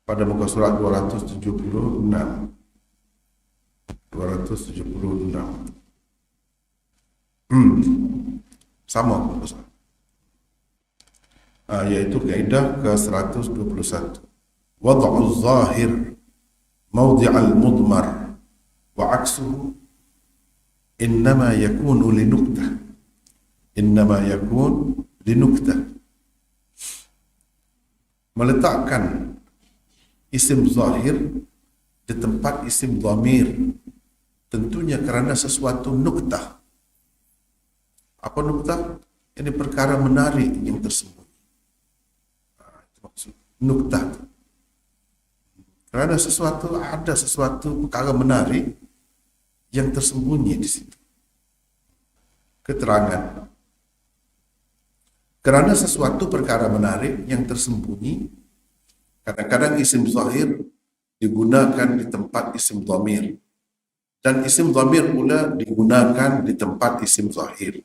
pada muka surat 276. 276. Sama muka surat. Yaitu kaidah ke-121. Wad'u zahir mawdi'al mudmar wa aksuhu innama yakunu linuktah. Innama yakun linuktah. Meletakkan isim zahir di tempat isim dhamir tentunya kerana sesuatu nuktah. Apa nuktah? Ini perkara menarik yang tersembunyi. Itu maksud nuktah. Kerana ada sesuatu perkara menarik yang tersembunyi di situ. Keterangan. Kerana sesuatu perkara menarik yang tersembunyi, kadang-kadang isim zahir digunakan di tempat isim dhamir. Dan isim dhamir pula digunakan di tempat isim zahir.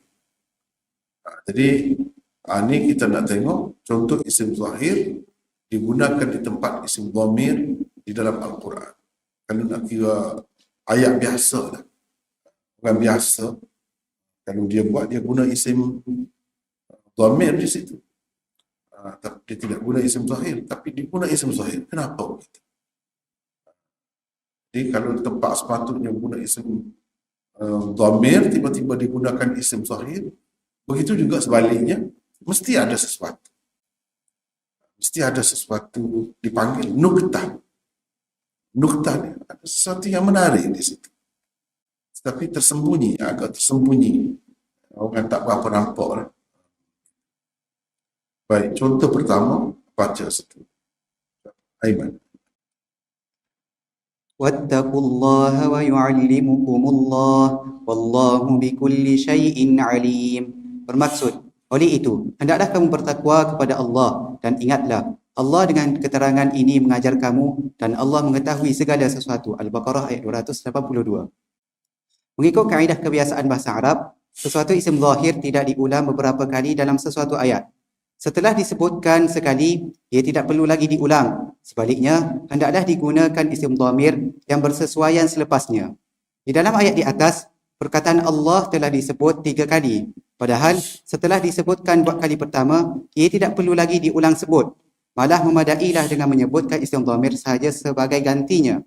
Jadi, ini kita nak tengok contoh isim zahir digunakan di tempat isim dhamir di dalam Al-Quran. Kalau nak kira ayat biasa lah. Bukan biasa. Kalau dia buat, dia guna isim dhamir di situ. Dia tidak guna isim zahir, tapi dia guna isim zahir. Kenapa? Jadi kalau tempat sepatutnya guna isim dhamir, tiba-tiba digunakan isim zahir, begitu juga sebaliknya, mesti ada sesuatu. Mesti ada sesuatu dipanggil nuktah. Nuktah ni ada sesuatu yang menarik di situ. Tapi tersembunyi, agak tersembunyi. Orang tak berapa nampak lah. Baik, contoh pertama, baca situ. Aiman. Wattaqullaha wa yu'allimukumullah wallahu bikulli syai'in alim. Bermaksud, oleh itu, hendaklah kamu bertakwa kepada Allah dan ingatlah, Allah dengan keterangan ini mengajar kamu dan Allah mengetahui segala sesuatu. Al-Baqarah ayat 282. Mengikut kaedah kebiasaan bahasa Arab, sesuatu isim zahir tidak diulang beberapa kali dalam sesuatu ayat. Setelah disebutkan sekali, ia tidak perlu lagi diulang. Sebaliknya, hendaklah digunakan isim dhamir yang bersesuaian selepasnya. Di dalam ayat di atas, perkataan Allah telah disebut 3 kali. Padahal, setelah disebutkan buat kali pertama, ia tidak perlu lagi diulang sebut. Malah memadailah dengan menyebutkan isim dhamir sahaja sebagai gantinya.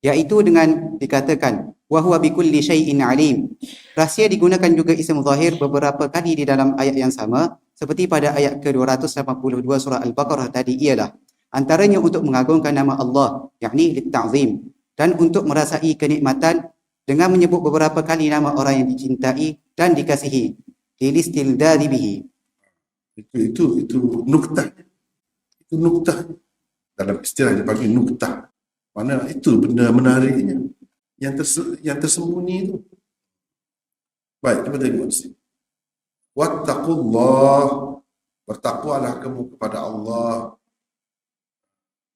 Iaitu dengan dikatakan, wa huwa bikulli syai'in alim. Rahsia digunakan juga isim zahir beberapa kali di dalam ayat yang sama, seperti pada ayat ke-282 surah Al-Baqarah tadi ialah antaranya untuk mengagungkan nama Allah, yakni litta'zim, dan untuk merasai kenikmatan dengan menyebut beberapa kali nama orang yang dicintai dan dikasihi, lilistildadi bihi. Itu nuktah. Itu nuktah. Dalam istilah dipanggil nuktah. Mana itu benda menariknya yang tersembunyi itu. Baik, kita tengok di sini. Wattaqullah, bertakwalah kamu kepada Allah.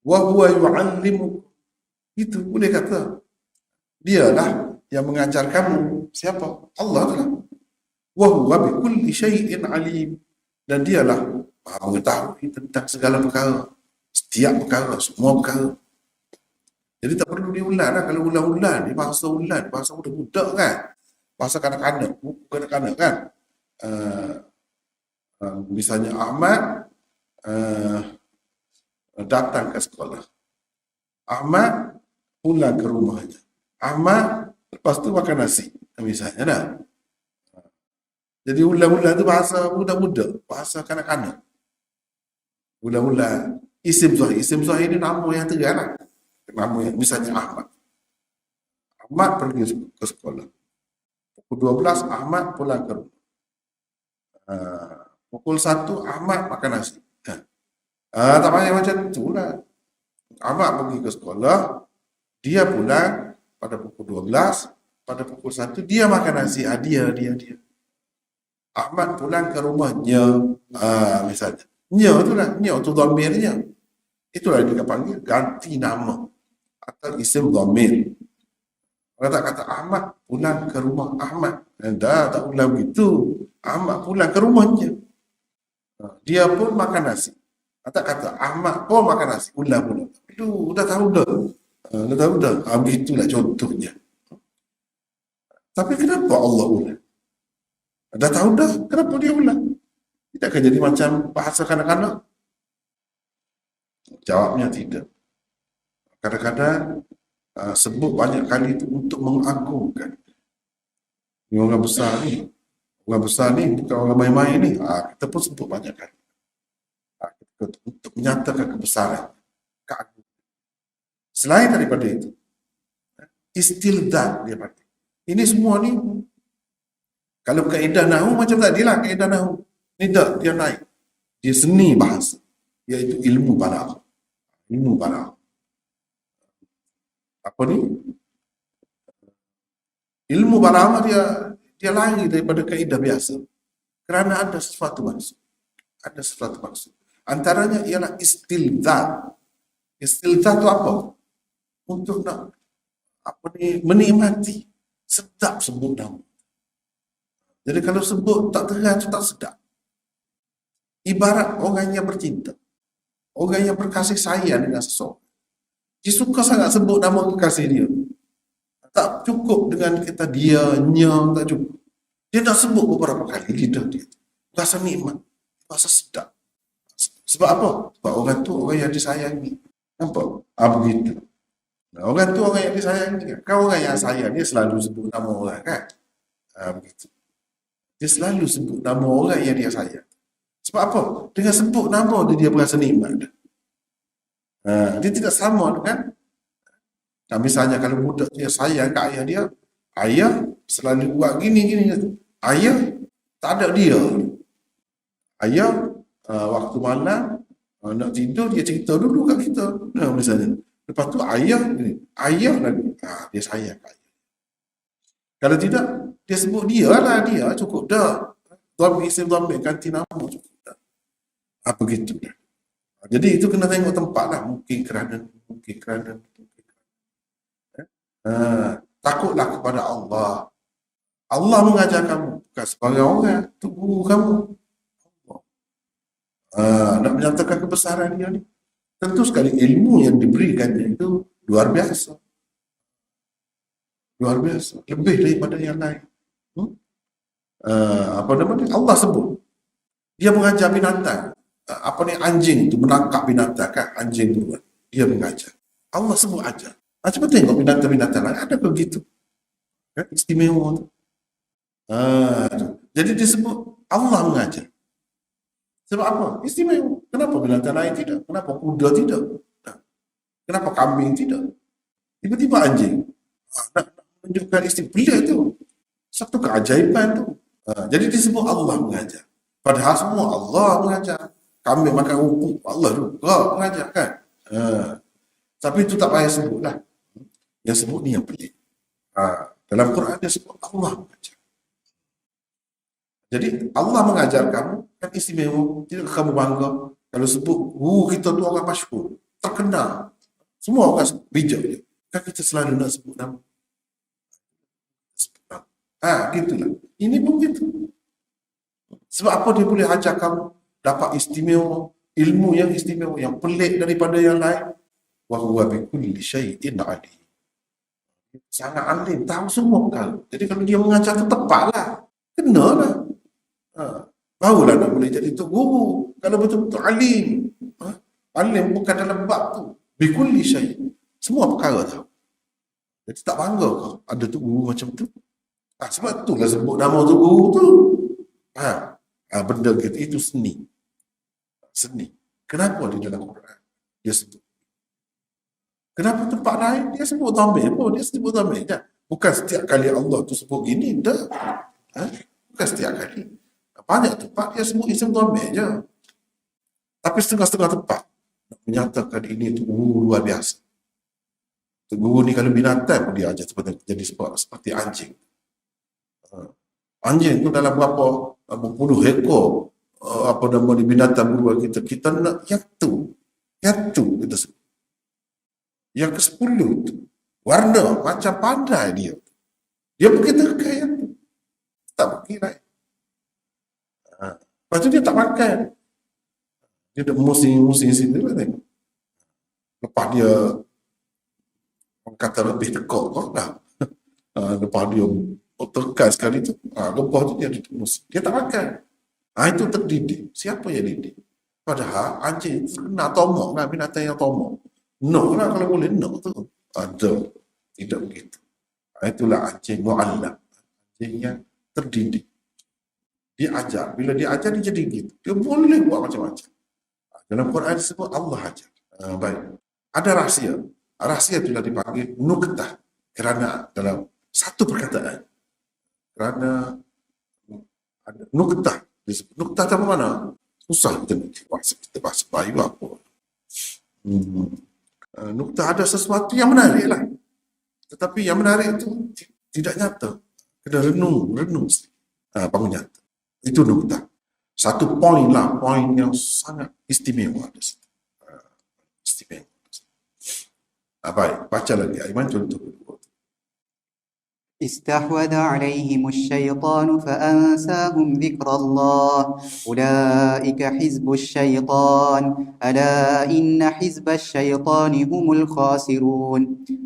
Wa huwa yu'allimu, itu boleh kata dialah yang mengajar kamu. Siapa? Allah lah. Wa huwa bikulli syai'in alim, dan dialah Maha mengetahui tentang segala perkara, setiap perkara, semua perkara. Jadi tak perlu diulang lah. Kalau ulang-ulang ni bahasa ulang, bahasa budak-budak kan, bahasa kanak-kanak, buku kanak-kanak kan. Misalnya Ahmad datang ke sekolah, Ahmad pulang ke rumahnya, Ahmad lepas tu makan nasi, misalnya dah. Jadi ulang-ulang tu bahasa budak-budak, bahasa kanak-kanak. Ulang-ulang isim zahir ni nama yang tegar lah. Nama yang misalnya Ahmad pergi ke sekolah, pukul 12 Ahmad pulang ke rumah. Pukul 1 Ahmad makan nasi. Tak banyak macam tu lah. Ahmad pergi ke sekolah, dia pulang pada pukul 12, pada pukul 1 dia makan nasi. Dia. Ahmad pulang ke rumahnya. Misalnya. Nya tu lah. Nya tu dhamirnya. Itulah dia panggil ganti nama atau isim dhamir. Kalau tak kata Ahmad pulang ke rumah Ahmad, tak ulang begitu. Ahmad pulang ke rumahnya, dia pun makan nasi. Tak kata Ahmad pun makan nasi, ulang. Itu dah tahu dah. Dah tahu dah. Begitulah contohnya. Tapi kenapa Allah ulang? Dah tahu dah, kenapa dia ulang? Tidakkah jadi macam bahasa kanak-kanak? Jawabnya tidak. Kadang-kadang sebut banyak kali itu untuk mengagungkan. Ini orang besar ni. Orang besar ni bukan orang main-main ni. Kita pun sebut banyak kali. Untuk menyatakan kebesaran. Keagungan. Selain daripada itu, istilzam dia pakai. Ini semua ni, kalau kaedah nahu macam tadilah kaedah nahu. Ini tak, dia naik. Dia seni bahasa. Iaitu ilmu balaghah. Ilmu balaghah. Apa ni? Ilmu balaghah dia lari daripada kaedah biasa. Kerana ada sesuatu maksud. Ada sesuatu maksud. Antaranya ialah istilzam. Istilzam itu apa? Untuk nak menikmati. Sedap sebut nama. Jadi kalau sebut tak terang itu tak sedap. Ibarat orang yang bercinta. Orang yang berkasih sayang dengan seseorang. Dia suka sangat sebut nama kekasih dia. Tak cukup dengan kata dia, nya, tak cukup. Dia nak sebut beberapa kali lidah dia. Rasa nikmat. Rasa sedap. Sebab apa? Sebab orang tu orang yang disayangi. Nampak? Begitu. Nah, orang tu orang yang disayangi. Kau orang yang sayang, dia selalu sebut nama orang kan? Begitu. Dia selalu sebut nama orang yang dia sayang. Sebab apa? Dengan sebut nama dia berasa nikmat. Dia tidak sama dengan misalnya kalau budak dia sayang kat ayah dia, ayah selalu buat gini. Ayah tak ada dia. Ayah waktu malam nak tidur dia cerita dulu kat kita. Misalnya. Lepas tu ayah lagi. Dia sayang kat ayah. Kalau tidak, dia sebut dia lah dia. Cukup dah. Dhamir isim dhamir ganti nama cukup dah. Begitu dah. Jadi itu kena tengok tempat lah. Mungkin kerana. Takutlah kepada Allah. Allah mengajar kamu. Bukan sebagai orang. Itu guru kamu. Nak menyatakan kebesaran dia ni. Tentu sekali ilmu yang diberikannya itu luar biasa. Luar biasa. Lebih daripada yang lain. Allah sebut. Dia mengajar binatang. Anjing itu menangkap binatang kan. Anjing itu dia mengajar. Allah sebut ajar. Cuba tengok binatang-binatang lain. Ada begitu. Kan? Istimewa tu. Jadi disebut Allah mengajar. Sebab apa? Istimewa. Kenapa binatang lain tidak? Kenapa kuda tidak? Kenapa kambing tidak? Tiba-tiba anjing. Nak menunjukkan istimewa. Pelik tu. Satu keajaiban tu. Jadi disebut Allah mengajar. Padahal semua Allah mengajar. Kambing makan rumput. Allah juga mengajar kan? Tapi itu tak payah sebut lah. Yang sebut ni yang pelik. Dalam Quran dia sebut Allah mengajar. Jadi Allah mengajar kamu kan istimewa. Tidak kamu bangga kalau sebut guru kita tu orang masyhur, terkenal. Semua orang bijak je. Kan kita selalu nak sebut nama. Gitulah. Ini pun gitu. Sebab apa dia boleh ajar kamu dapat istimewa, ilmu yang istimewa, yang pelik daripada yang lain. Wa huwa bi kulli syai'in alim. Sangat alim, tahu semua perkara. Jadi kalau dia mengajar tu tepatlah. Kenalah. Barulah nak boleh jadi tu guru. Kalau betul-betul alim. Alim bukan dalam bab tu. Bi kulli syai'. Semua perkara tahu. Jadi tak bangga kau ada tu guru macam tu. Sebab itulah sebut nama tu guru tu. Benda gitu itu seni. Seni. Kenapa di dalam Quran dia sebut? Kenapa tempat lain dia sebut dhamir? Dia sebut dhamir je. Bukan setiap kali Allah tu sebut gini dah. Bukan setiap kali. Banyak tempat dia sebut isim dhamir je. Tapi setengah-setengah tempat nak menyatakan ini tu luar biasa. Guru ni kalau binatang pun dia ajar seperti anjing. Anjing tu dalam berapa puluh ekor di binatang buruan kita nak yang tu kita sebut. Yang ke-10 tu warna macam pandai dia pergi terkai yang tu tak pergi lain. Lepas tu dia tak makan, dia dah musing situ lah tengok. Lepas dia orang kata lebih tekuk kau dah. Lepas dia tekan sekali tu, lepas tu dia ditunus. Dia tak makan. Itu terdidik. Siapa yang didik? Padahal anjing kena tomok kan, binatang yang tomok. No lah kalau boleh, no tu. Ada. Tidak begitu. Itulah anjing mu'allam. Anjing yang terdidik. Dia ajar. Bila dia ajar, dia jadi gitu. Dia boleh buat macam-macam. Dalam Quran disebut Allah ajar. Baik. Ada rahsia. Rahsia itulah dipanggil nuktah. Kerana dalam satu perkataan. Kerana ada nuktah. Disebut. Nuktah apa mana? Susah kita bahasa Melayu apa. Nuktah ada sesuatu yang menarik lah. Tetapi yang menarik itu tidak nyata. Kena renung. Bangun nyata. Itu nuktah. Satu poin lah. Poin yang sangat istimewa. Istimewa. Baik. Baca lagi. Aiman contoh kedua. استحوذ عليهم الشيطان فأنساهم ذكر الله أولئك حزب الشيطان ألا إن حزب الشيطان هم الخاسرون.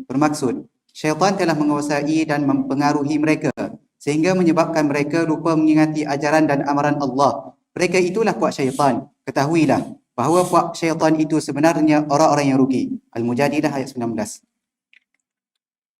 Bermaksud, syaitan telah menguasai dan mempengaruhi mereka sehingga menyebabkan mereka lupa mengingati ajaran dan amaran Allah. Mereka itulah puak syaitan. Ketahuilah bahawa puak syaitan itu sebenarnya orang-orang yang rugi. Al-Mujadilah ayat 19.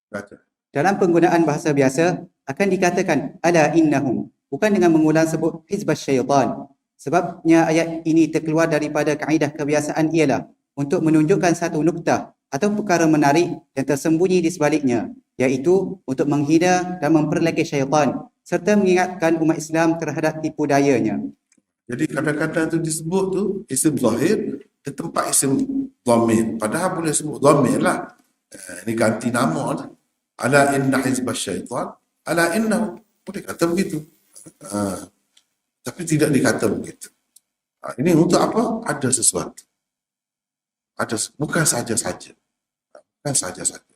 Baca. Dalam penggunaan bahasa biasa akan dikatakan ala innahum, bukan dengan mengulang sebut hizbas syaitan. Sebabnya ayat ini terkeluar daripada kaedah kebiasaan ialah untuk menunjukkan satu nuktah atau perkara menarik yang tersembunyi di sebaliknya, iaitu untuk menghina dan memperlekeh syaitan serta mengingatkan umat Islam terhadap tipu dayanya. Jadi kadang-kadang tu disebut tu isim zahir di tempat isim dhamir. Padahal boleh sebut dhamir lah. Ini ganti nama tu. Ala inna hizbas syaitan. Ala inna. Boleh kata begitu. Tapi tidak dikata begitu. Ini untuk apa? Ada sesuatu. Bukan saja-saja. Bukan saja-saja.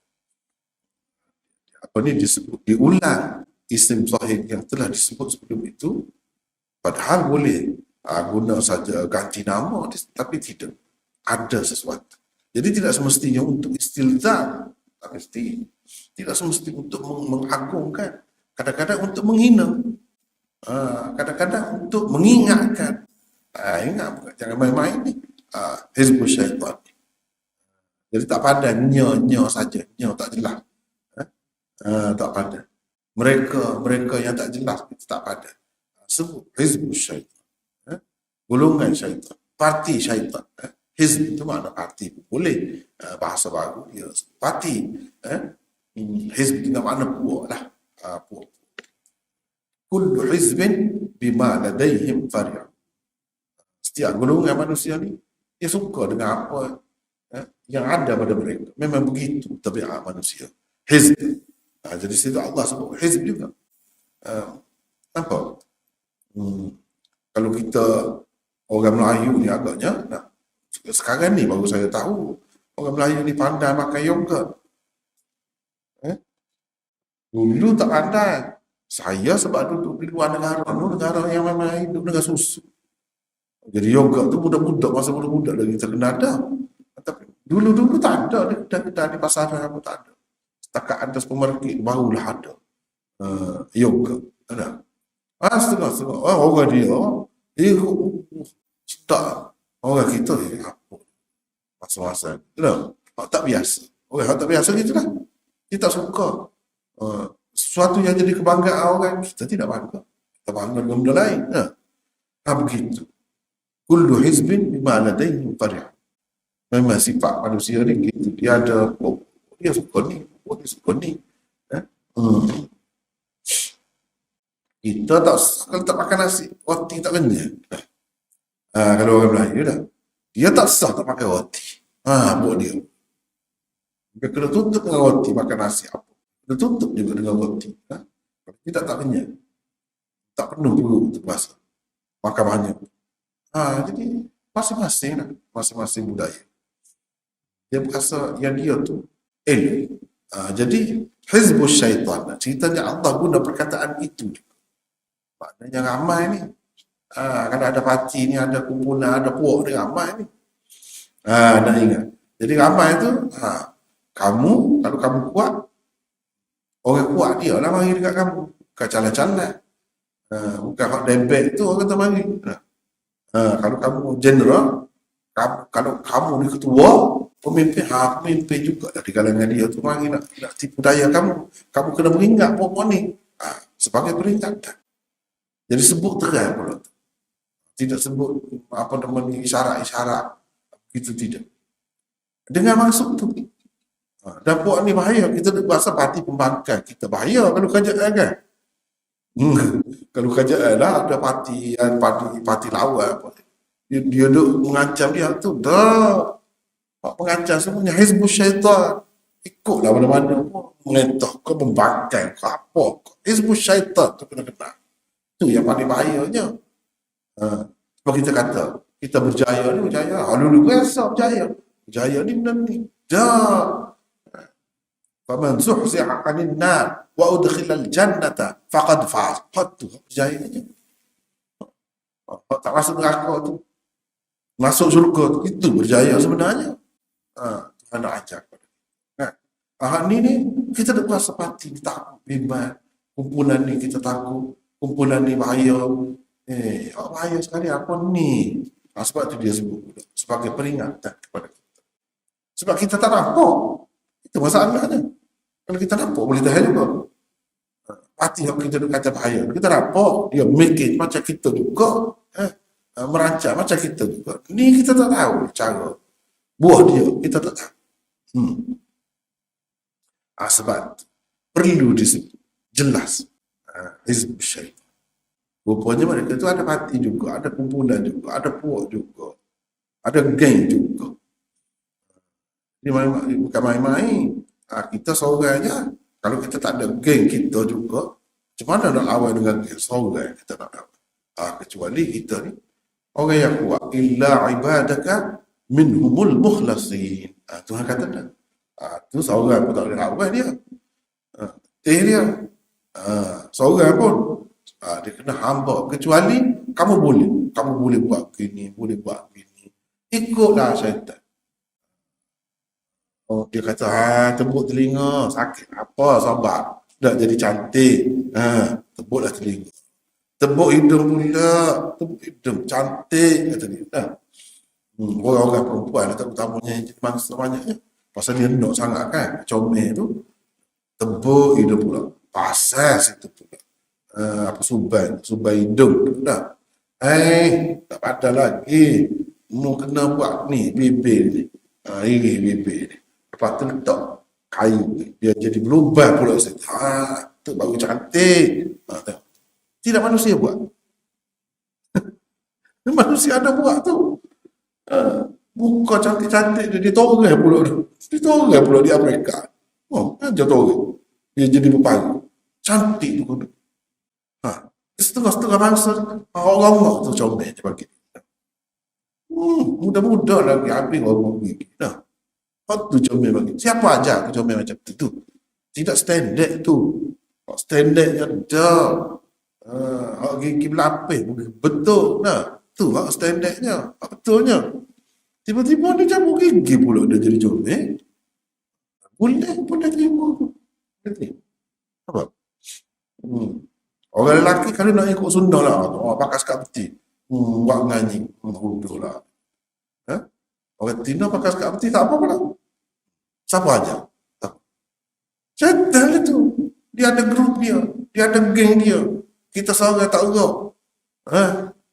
Apa ni disebut? Diulang isim zahir yang telah disebut sebelum itu. Padahal boleh guna saja ganti nama, tapi tidak. Ada sesuatu. Jadi tidak semestinya untuk istilzam. Tak mesti. Tidak semesti untuk mengagungkan. Kadang-kadang untuk menghina. Kadang-kadang untuk mengingatkan. Ingat, jangan main-main ni. Hizbus syaitan. Jadi tak padan, nya saja. Nya tak jelas. Tak padan. Mereka yang tak jelas, itu tak padan. Sebut hizbus syaitan. Golongan syaitan. Parti syaitan. Hizb itu makna parti. Boleh. Bahasa baru. Ya, parti. Hizb itu makna puak lah. Puak. Kullu hizbin bima ladaihim fari'un. Setiap golongan manusia ni, dia suka dengan apa yang ada pada mereka. Memang begitu tabiat manusia. Hizb. Jadi situ Allah sebut hizb juga. Nampak? Kalau kita orang Melayu ni agaknya, sekarang ni baru saya tahu orang Melayu ni pandai makan yogurt. Dulu tak pandai. Saya sebab duduk di luar negara, negara yang memang hidup dengan susu. Jadi yogurt tu budak-budak, masa budak-budak lagi terkenal dah. Tapi dulu-dulu tak ada, kedai-kedai di pasaran apa tak ada. Setakat ada supermarket barulah ada yogurt. Ada. Setengah-setengah. Orang dia, sedap. Orang kita, apa? Masa-masa. Tak biasa. Orang tak biasa gitu lah. Kita tak suka. Sesuatu yang jadi kebanggaan orang, kita tidak bangga. Kita bangga dengan benda lain. Begitu. Kullu hizbin bima ladaihim fari'un. Memang sifat manusia ni gitu. Dia ada, dia suka ni, dia suka ni. Kita tak, kalau tak makan nasi, roti tak kenyang. Kalau orang Melayu dah. Dia tak sah tak makan roti. Buat dia. Dia kena tutup dengan roti, makan nasi apa. Kena tutup juga dengan roti. Kita tak kenyang. Tak penuh perut untuk bahasa. Makan banyak. Jadi masing-masing lah. Masing-masing budaya. Dia berasa yang dia tu elok. Jadi hizbus syaitan. Ceritanya Allah guna perkataan itu. Maknanya ramai ni. Kalau ada parti ni, ada kumpulan, ada puak ni ramai ni. Nak ingat. Jadi ramai tu, kamu, kalau kamu kuat, orang kuat dia lah mari dekat kamu. Bukan calat-calat. Bukan hak debet tu orang kata mari. Kalau kamu general, kalau kamu ni ketua, pemimpin, pemimpin juga dari kalangan dia tu mari nak tipu daya kamu. Kamu kena beringat perempuan ni. Sebagai peringatan. Jadi sebut terang pula. Tidak sebut apa nama ni isyarat-isyarat. Itu tidak. Dengan maksud tu. Dan puak ni bahaya. Kita rasa parti pembangkang. Kita bahaya kalau kerajaan kan. Kalau kerajaan lah ada parti lawan. Dia duk mengancam dia tu. Dah. Pengancam semuanya. Hizbus Syaitan. Ikutlah mana-mana pun. Mengetah ke pembangkang ke apa. Hizbus Syaitan tu kena-kena. Itu yang paling bahayanya. Sebab kita kata, kita berjaya ni berjaya. Dulu biasa berjaya. Berjaya ni benda ni. Dah. Faman zuhzi'a 'anil nar wa udkhilal jannata faqad faz. Tu berjayanya. Tak masuk neraka tu. Masuk syurga tu. Itu berjaya sebenarnya. Tuhan nak ajar kepada kita. Ni kita tak rasa parti, kita takut bimbang. Kumpulan ni kita takut. Kumpulan ni bahaya. Bahaya sekali apa ni? Sebab tu dia sebut sebagai peringatan kepada kita. Sebab kita tak nampak. Itu masalahnya. Kalau kita nampak boleh tahan juga. Parti yang kita kata bahaya. Kita nampak dia make macam kita juga. Merancang macam kita juga. Ni kita tak tahu cara. Buah dia kita tak tahu. Sebab perlu disebut. Jelas. Hizbus Syaitan. Rupanya mereka tu ada parti juga, ada kumpulan juga, ada puak juga, ada geng juga. Jadi bukan main-main. Kita seorang aja. Kalau kita tak ada geng kita juga, macam mana nak lawan dengan geng seorang kita nak dapat? Kecuali kita ni orang yang kuat. Illa ibadaka minhumul mukhlasin. Tuhan kata dah. Tu seorang pun tak boleh lawan dia. Dia. Seorang pun dia kena hamba, kecuali kamu boleh buat begini, boleh buat begini, ikutlah syaitan. Dia kata tebuk telinga sakit apa, sabar dah jadi cantik, tebuklah telinga, tebuk hidung pula, tebuk hidung cantik kata dia. Orang-orang perempuan terutamanya yang jadi mangsa banyaknya pasal dia nak sangat kan, comel tu tebuk hidung pula, pasal situ pula. Subai hidung dah. Tak padah lagi. Mu kena buat ni bibir ni. Ini bibir ni. Lepas tu letak kayu ni. Dia jadi berubah pula. Tu baru cantik. Tidak manusia buat. Manusia ada buat tu. Muka cantik-cantik dia torang pula tu. Dia torang pula di Amerika. Aja torang. Dia jadi berparu. Cantik tu. Setengah-setengah bangsa orang tu comel je bagi. Muda-muda lagi habis orang gigi. Tu comel bagi. Siapa aja aku comel macam tu. Tidak standard tu. Standardnya dah. Gigi berlapis betul nah. Tu hak standardnya. Betulnya. Tiba-tiba dia cabut gigi pula dia jadi comel. Boleh terima tu. Apa? Orang lelaki kalau nak ikut Sunda lah, pakai sekat peti, buat nganyi, huduh lah. Orang Tina pakai sekat peti tak apa pula. Siapa aja? Syaitan itu. Dia ada grup dia, dia ada geng dia. Kita seorang tak urut,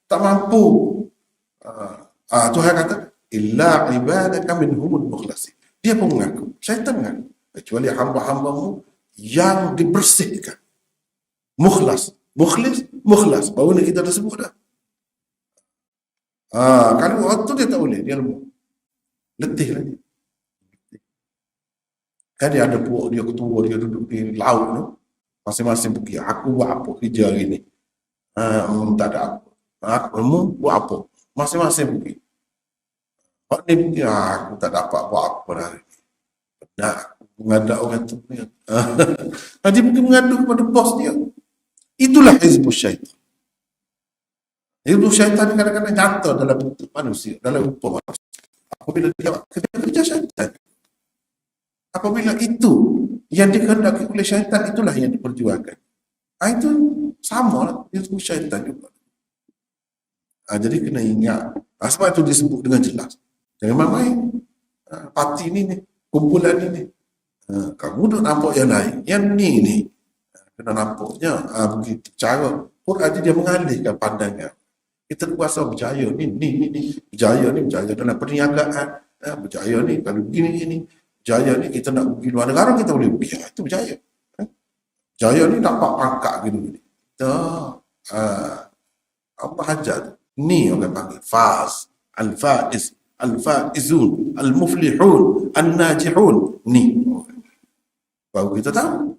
tak mampu. Tuhan kata, illa ibadaka minhumul mukhlasin. Dia pun mengaku, syaitan mengaku. Kecuali hamba-hambamu yang dibersihkan. Mukhlas. Baru ni kita dah sebut dah. Kalau waktu dia tak boleh, dia lemah. Letih lagi. Kan dia ada puak dia ketua, dia duduk di laut tu. Masing-masing pergi. Aku buat apa kerja hari ni? Tak ada apa. Kamu buat apa? Masing-masing pergi. Pak ni pergi, aku tak dapat buat apa dah hari ni. Nak mengadap orang tu. Dia pergi mengadu kepada bos dia. Itulah Hizbus Syaitan. Hizbus Syaitan kadang-kadang nyata dalam bentuk manusia, dalam rupa manusia. apabila dia kerja syaitan. Apabila itu yang dikehendaki oleh syaitan, itulah yang diperjuangkan. Itu sama lah, itu syaitan juga. Jadi kena ingat. Sebab itu disebut dengan jelas. Jangan main-main. Parti ni, kumpulan ni. Kamu dah nampak yang lain. Yang ni. Kena nampaknya. Begitu cara. Quran dia mengalihkan pandangan. Kita kuasa berjaya ni. Berjaya dalam perniagaan. Berjaya ni kalau begini. Berjaya ni kita nak pergi luar negara, kita boleh pergi. Itu berjaya. Berjaya ni dapat pangkat gini. Apa ajar tu? Ni orang panggil faz, al-faiz, al-faizun, al-muflihun, an-najihun. Ni. Baru kita tahu.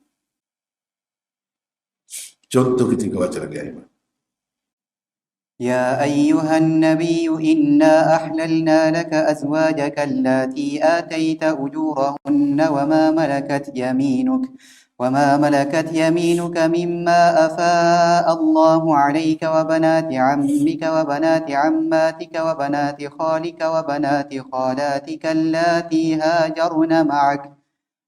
Contoh ketiga baca lagi ayat. يا أيها النبي إنا أحللنا لك أزواجك اللاتي آتيت أجورهن وما ملكت يمينك مما أفاء الله عليك وبنات عمك وبنات عماتك وبنات خالك وبنات خالاتك اللاتي هاجرن معك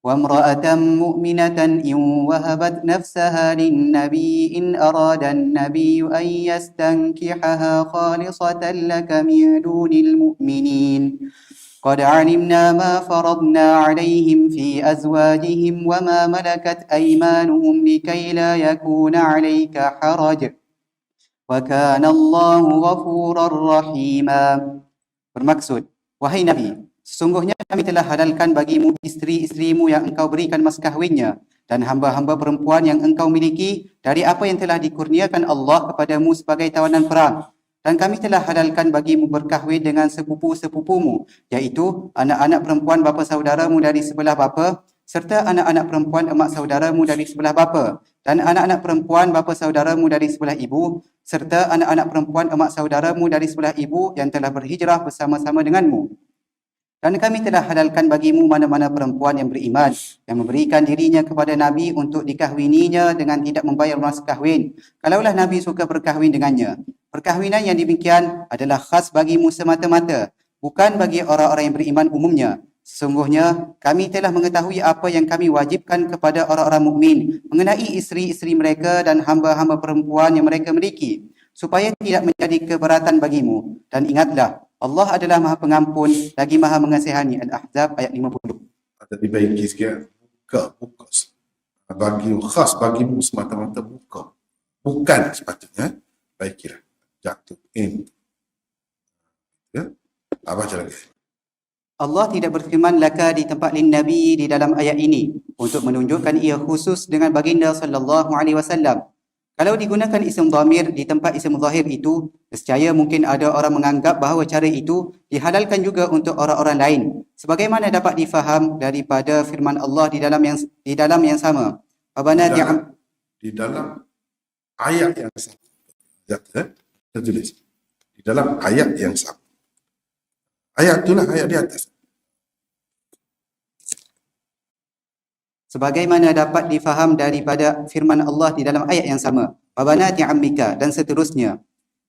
وامرأة مؤمنة إن وهبت نفسها للنبي إن أراد النبي أن يستنكحها خالصة لك من دون المؤمنين قد علمنا ما فرضنا عليهم في أزواجهم وما ملكت أيمانهم لكي لا يكون عليك حرج وكان الله غفورا رحيما. Bermaksud, wahai Nabi, sesungguhnya kami telah halalkan bagimu isteri-isterimu yang engkau berikan mas kahwinnya dan hamba-hamba perempuan yang engkau miliki dari apa yang telah dikurniakan Allah kepadamu sebagai tawanan perang. Dan kami telah halalkan bagimu berkahwin dengan sepupu-sepupumu, iaitu anak-anak perempuan bapa saudaramu dari sebelah bapa, serta anak-anak perempuan emak saudaramu dari sebelah bapa, dan anak-anak perempuan bapa saudaramu dari sebelah ibu, serta anak-anak perempuan emak saudaramu dari sebelah ibu yang telah berhijrah bersama-sama denganmu. Dan kami telah halalkan bagimu mana-mana perempuan yang beriman, yang memberikan dirinya kepada Nabi untuk dikahwininya dengan tidak membayar mas kahwin, kalaulah Nabi suka berkahwin dengannya. Perkahwinan yang demikian adalah khas bagimu semata-mata, bukan bagi orang-orang yang beriman umumnya. Sesungguhnya kami telah mengetahui apa yang kami wajibkan kepada orang-orang mukmin mengenai isteri-isteri mereka dan hamba-hamba perempuan yang mereka miliki, supaya tidak menjadi keberatan bagimu. Dan ingatlah, Allah adalah Maha Pengampun lagi Maha Mengasihani. Al-Ahzab ayat 50. Ada dibaiki sikit. Buka. Bagi khas bagimu semata-mata buka. Bukan sepatutnya. Baikilah. Jatuh in. Ya. Baca lagi. Allah tidak berfirman laka di tempat lin Nabi di dalam ayat ini untuk menunjukkan ia khusus dengan baginda sallallahu alaihi wasallam. Kalau digunakan isim dhamir di tempat isim zahir itu, nescaya mungkin ada orang menganggap bahawa cara itu dihalalkan juga untuk orang-orang lain. Sebagaimana dapat difaham daripada firman Allah di dalam yang sama. Di dalam ayat yang sama. Tertulis. Di dalam ayat yang sama. Ayat itulah ayat di atas. Sebagaimana dapat difaham daripada firman Allah di dalam ayat yang sama. Wabanati ammika dan seterusnya.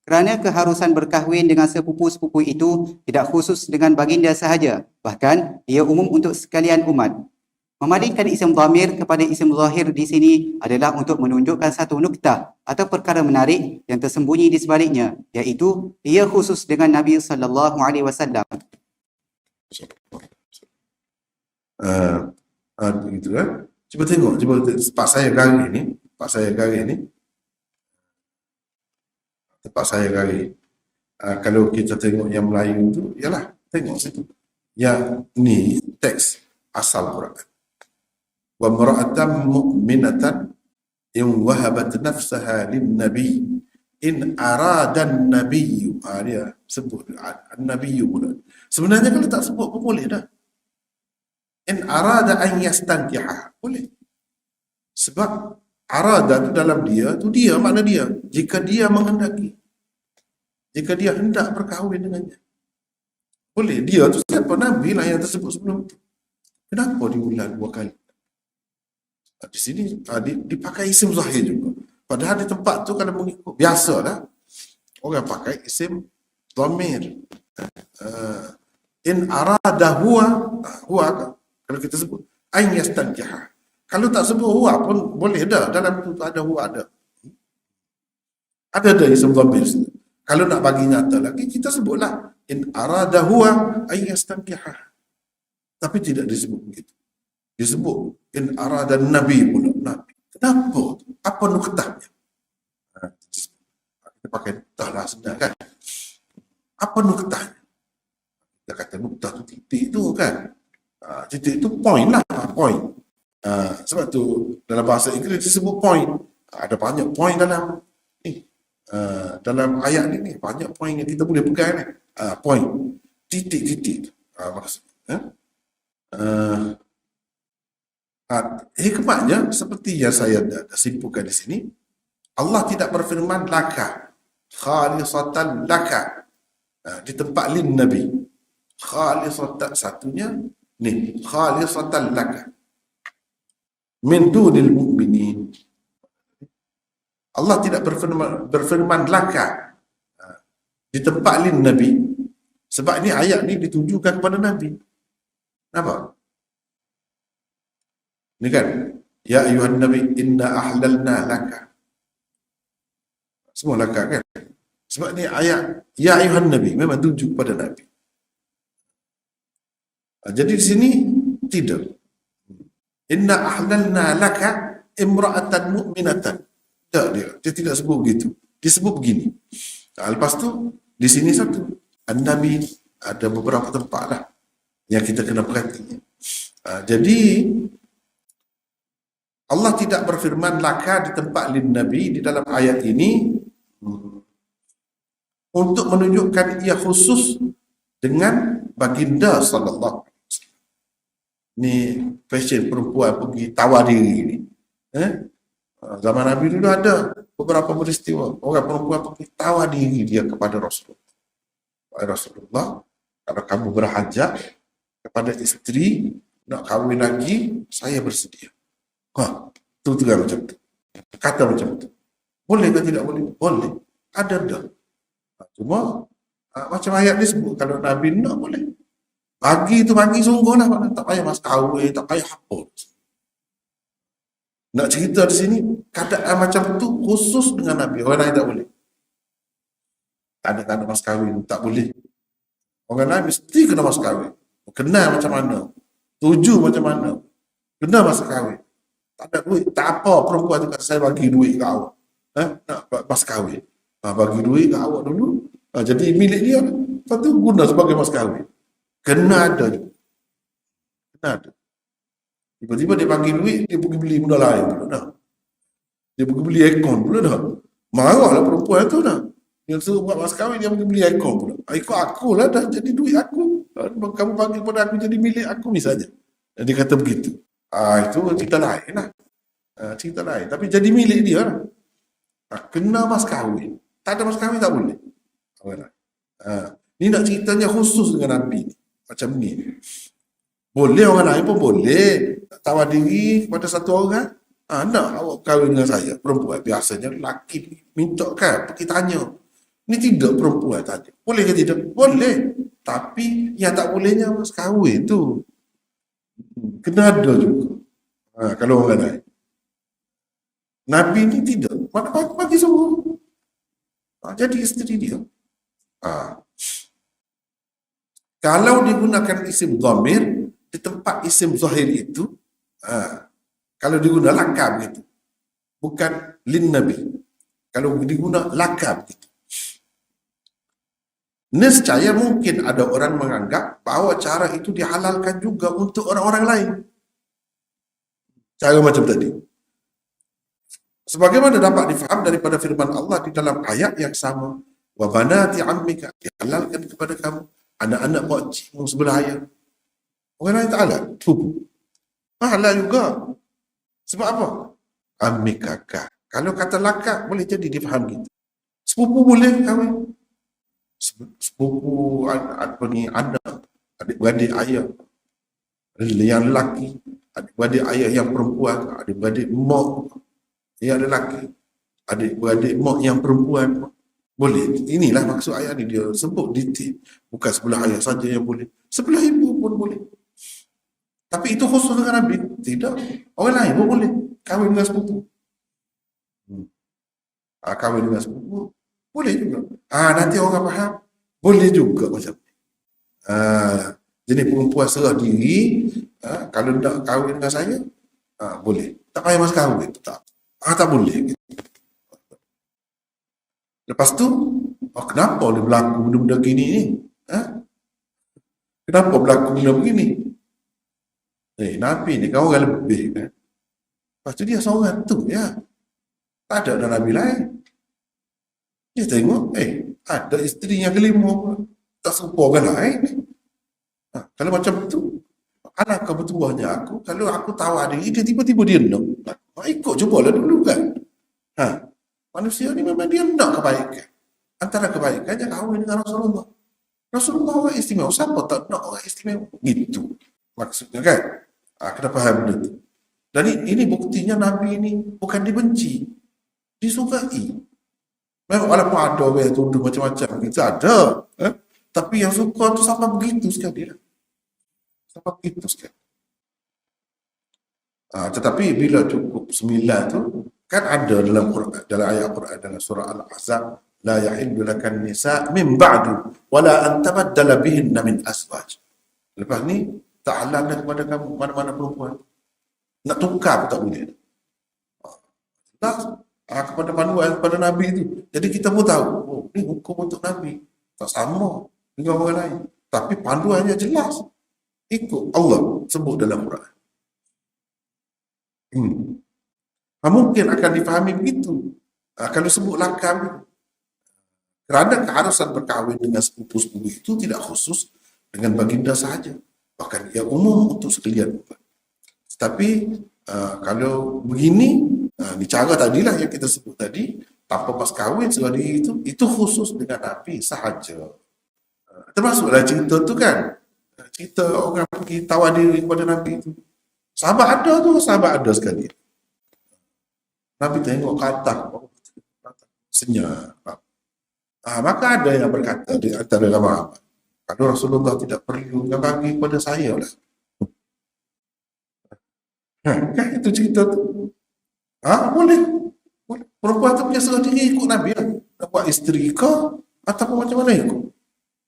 Kerana keharusan berkahwin dengan sepupu-sepupu itu tidak khusus dengan baginda sahaja. Bahkan ia umum untuk sekalian umat. Memalingkan isim dhamir kepada isim zahir di sini adalah untuk menunjukkan satu nuktah atau perkara menarik yang tersembunyi di sebaliknya, iaitu ia khusus dengan Nabi sallallahu alaihi wasallam. Begitu kan? Cuba tengok, tempat saya garis ni. Tempat saya garis. Kalau kita tengok yang Melayu tu, yalah, tengok situ. Yang ni teks asal Quran. Wa mar'atan mu'minatan in wahabat nafsaha lin nabi in arada an-nabiy. Dia sebut an-nabiy pula. Sebenarnya kalau tak sebut pun boleh dah. In arada an yastankiha, boleh. Sebab arada tu dalam dia, tu dia makna dia. Jika dia menghendaki. Jika dia hendak berkahwin dengannya. Boleh. Dia tu siapa? Nabi lah yang tersebut sebelum itu. Kenapa diulang dua kali? Di sini dipakai isim zahir juga. Padahal di tempat tu kalau mengikut biasalah orang pakai isim dhamir. In arada huwa, huwa kalau kita sebut ain yastankiha. Kalau tak sebut huwa pun boleh dah, dalam itu ada huwa ada. Ada isim dhamir. Kalau nak bagi nyata lagi kita sebutlah in arada huwa ain yastankiha. Tapi tidak disebut begitu. Disebut in arada nabi pula. Nabi. Kenapa? Apa nuktahnya? Kita pakai nuktah lah sebenarnya kan. Apa nuktahnya? Kita kata nuktah tu titik tu kan. Titik tu point lah. Point. Sebab tu dalam bahasa Inggeris disebut point. Ada banyak point dalam ni. Dalam ayat ni banyak point yang kita boleh pegang ni. Point. Titik-titik. Maksudnya. Hikmahnya seperti yang saya dah simpulkan di sini. Allah tidak berfirman laka. Khalisatan laka. Di tempat lin Nabi. Khalisatan satunya ni. Khalisatan laka. Min dunil mu'minin. Allah tidak berfirman laka di tempat lin Nabi. Sebab ni ayat ni ditujukan kepada Nabi. Kenapa? Ni kan, ya ayuhan Nabi inna ahlalna laka. Semua laka kan? Sebab ni ayat ya ayuhan Nabi memang tuju kepada Nabi. Jadi di sini tidak. Inna ahlalna laka imra'atan mu'minatan. Tak, dia tidak sebut begitu. Dia sebut begini. Lepas tu di sini satu Nabi ada beberapa tempat lah yang kita kena perhatikan. Jadi Allah tidak berfirman laka di tempat lin Nabi di dalam ayat ini untuk menunjukkan ia khusus dengan baginda sallallahu alaihi wasallam. Ni fashion perempuan pergi tawar diri ni. Zaman Nabi dulu ada beberapa peristiwa orang perempuan pergi tawar diri dia kepada Rasulullah. Wahai Rasulullah, kalau kamu berhajat kepada isteri nak kahwin lagi, saya bersedia. Tu kan macam tu. Kata macam tu. Boleh ke tidak boleh? Boleh. Ada dah. Cuma macam ayat ni sebut, kalau Nabi nak boleh. Bagi tu bagi sungguh lah. Tak payah mas kahwin, tak payah apa. Nak cerita di sini, keadaan macam tu khusus dengan Nabi. Orang lain tak boleh. Tak ada mas kahwin, tak boleh. Orang lain mesti kena mas kahwin. Kenal macam mana. Tuju macam mana. Kena mas kahwin. Tak ada duit, tak apa perempuan tu kata saya bagi duit ke awak. Nak mas kahwin. Bagi duit ke awak dulu. Jadi milik dia. Lepas tu guna sebagai mas kahwin. Kena ada juga. Kena ada. Tiba-tiba dia bagi duit, dia pergi beli benda lain pula dah. Dia pergi beli aircon pula dah. Marahlah perempuan tu dah. Dia suruh buat mas kahwin, dia pergi beli aircon pula. Aircon aku lah dah jadi duit aku. Kamu bagi pada aku jadi milik aku misalnya. Dia kata begitu. Itu cerita lain lah. Cerita lain. Tapi jadi milik dia lah. Kena mas kahwin. Tak ada mas kahwin tak boleh. Ni nak ceritanya khusus dengan Nabi. Macam ni. Boleh orang lain pun boleh. Tawar diri kepada satu orang. Nak awak kahwin dengan saya. Perempuan biasanya lelaki minta kan. Pergi tanya. Ni tidak perempuan tanya. Boleh ke tidak? Boleh. Tapi yang tak bolehnya mas kahwin tu. Kena ada juga. Kalau orang lain. Nabi ni tidak. Mana bagi semua. Jadi isteri dia. Kalau digunakan isim dhamir di tempat isim zahir itu, kalau digunakan laka begitu. Bukan lin Nabi. Kalau digunakan laka begitu. Nescaya mungkin ada orang menganggap bahawa cara itu dihalalkan juga untuk orang-orang lain. Cara macam tadi. Sebagaimana dapat difaham daripada firman Allah di dalam ayat yang sama. Wa banati ammika, dihalalkan kepada kamu anak-anak pakcikmu sebelah ayah. Orang lain tak halal. Halal juga. Sebab apa? Ammikaka. Kalau kata laka boleh jadi difaham gitu. Sepupu boleh kahwin. Sepupu apa ni anak, adik-beradik ayah yang lelaki, adik-beradik ayah yang perempuan, adik-beradik mak yang lelaki, adik-beradik mak yang perempuan Boleh. Inilah maksud ayat ni, dia sebut detail. Bukan sebelah ayah saja yang boleh. Sebelah ibu pun boleh. Tapi itu khusus dengan Nabi. Tidak. Orang lain pun boleh. Kahwin dengan sepupu. Kahwin dengan sepupu. Boleh juga. Nanti orang faham. Boleh juga macam ni. Jadi perempuan serah diri. Kalau nak kahwin dengan saya, boleh. Tak payah mas kahwin. Tak boleh. Lepas tu, kenapa dia berlaku benda-benda gini ni? Kenapa berlaku benda begini? Nabi ni kan orang lebih kan. Lepas tu dia seorang tu ya. Tak ada Nabi lain. Dia tengok, ada isteri yang kelima. Tak serupa orang lain. Kalau macam tu, alangkah bertuahnya aku. Kalau aku tawar diri, dia tiba-tiba dia nak. Ikut cubalah dulu kan. Manusia ni memang dia nak kebaikan. Antara kebaikannya kahwin dengan Rasulullah. Rasulullah orang istimewa. Siapa tak nak orang istimewa? Gitu maksudnya kan. Kena faham benda tu. Dan ini buktinya Nabi ini bukan dibenci, disukai. Memang walaupun ada orang yang tuduh macam-macam, kita ada. Tapi yang suka tu sampai begitu sekali. Sampai begitu sekali. Tetapi bila cukup 9 tu, kan ada dalam Quran, dalam ayat Quran, dalam surah Al-Ahzab, la yahillu lakan nisa min ba'du wala an tabaddala bihinna min azwaj. Lepas ni tak halal dah kepada kamu mana-mana perempuan. Nak tukar pun tak boleh. Kepada panduan kepada Nabi itu. Jadi kita pun tahu, ni hukum untuk Nabi. Tak sama dengan orang lain. Tapi panduannya jelas. Ikut Allah sebut dalam Quran. Mungkin akan difahami begitu. Kalau sebut lakam, kerana keharusan berkahwin dengan sepupu-sepupu itu tidak khusus dengan baginda sahaja, bahkan ia umum untuk sekalian. Tapi kalau begini, ni cara tadilah yang kita sebut tadi, tanpa pas kahwin sekali itu khusus dengan Nabi sahaja. Termasuklah cerita tu kan, cerita orang pergi tawar diri kepada Nabi itu. Sahabat ada sekali. Nabi tengok ke atas, senyap. Maka ada yang berkata di antara ramai, kalau Rasulullah tidak perlu yang bagi kepada saya lah. Kan itu cerita tu. Boleh. Perempuan tu punya serah diri ikut Nabi lah. Nak buat isteri ke ataupun macam mana ikut.